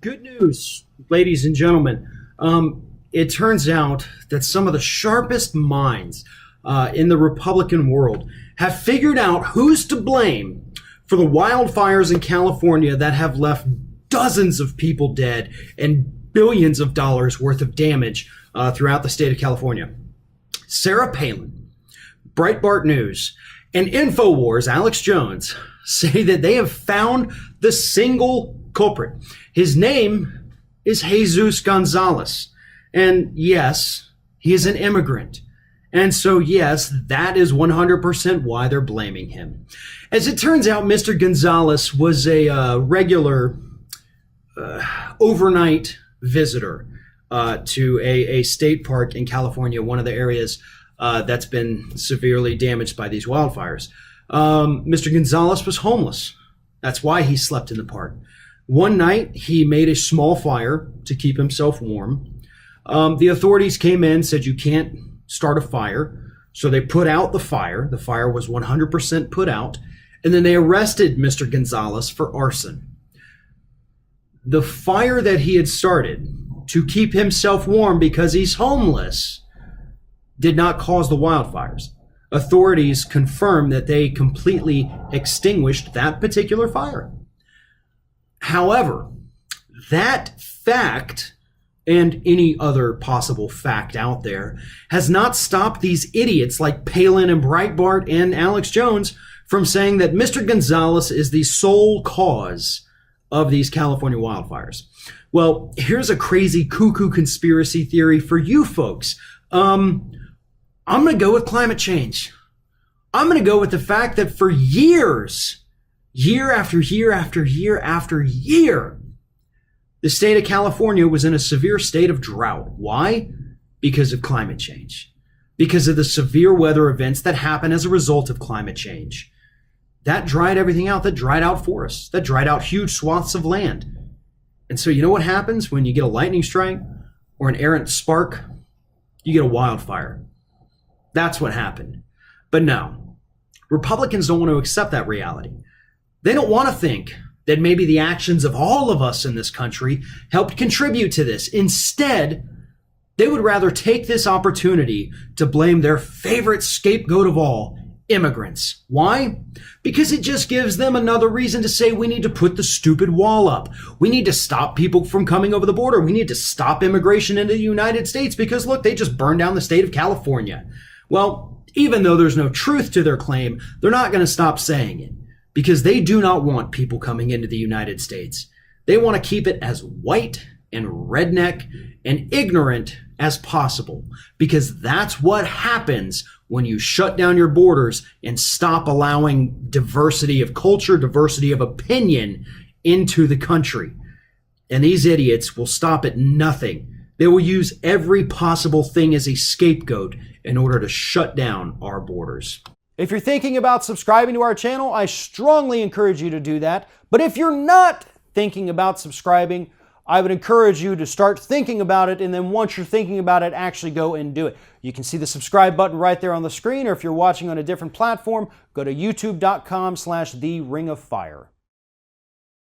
Good news, ladies and gentlemen. It turns out that some of the sharpest minds in the Republican world have figured out who's to blame for the wildfires in California that have left dozens of people dead and billions of dollars worth of damage throughout the state of California. Sarah Palin, Breitbart News, and InfoWars' Alex Jones say that they have found the single culprit. His name is Jesus Gonzalez. And yes, he is an immigrant. And so, yes, that is 100% why they're blaming him. As it turns out, Mr. Gonzalez was a regular overnight visitor to a state park in California, one of the areas that's been severely damaged by these wildfires. Mr. Gonzalez was homeless. That's why he slept in the park. One night, he made a small fire to keep himself warm. The authorities came in, said you can't start a fire. So they put out the fire. The fire was 100% put out. And then they arrested Mr. Gonzalez for arson. The fire that he had started to keep himself warm because he's homeless did not cause the wildfires. Authorities confirmed that they completely extinguished that particular fire. However, that fact and any other possible fact out there has not stopped these idiots like Palin and Breitbart and Alex Jones from saying that Mr. Gonzalez is the sole cause of these California wildfires. Well, here's a crazy cuckoo conspiracy theory for you folks. I'm going to go with climate change. I'm going to go with the fact that for years, year after year after year after year, the state of California was in a severe state of drought. Why? Because of climate change. Because of the severe weather events that happen as a result of climate change. That dried everything out. That dried out forests. That dried out huge swaths of land. And so you know what happens when you get a lightning strike or an errant spark? You get a wildfire. That's what happened. But no, Republicans don't want to accept that reality. They don't want to think that maybe the actions of all of us in this country helped contribute to this. Instead, they would rather take this opportunity to blame their favorite scapegoat of all, immigrants. Why? Because it just gives them another reason to say we need to put the stupid wall up. We need to stop people from coming over the border. We need to stop immigration into the United States because look, they just burned down the state of California. Well, even though there's no truth to their claim, they're not going to stop saying it because they do not want people coming into the United States. They want to keep it as white and redneck and ignorant as possible because that's what happens when you shut down your borders and stop allowing diversity of culture, diversity of opinion into the country. And these idiots will stop at nothing. They will use every possible thing as a scapegoat in order to shut down our borders. If you're thinking about subscribing to our channel, I strongly encourage you to do that. But if you're not thinking about subscribing, I would encourage you to start thinking about it, and then once you're thinking about it, actually go and do it. You can see the subscribe button right there on the screen, or if you're watching on a different platform, go to youtube.com/theringoffire.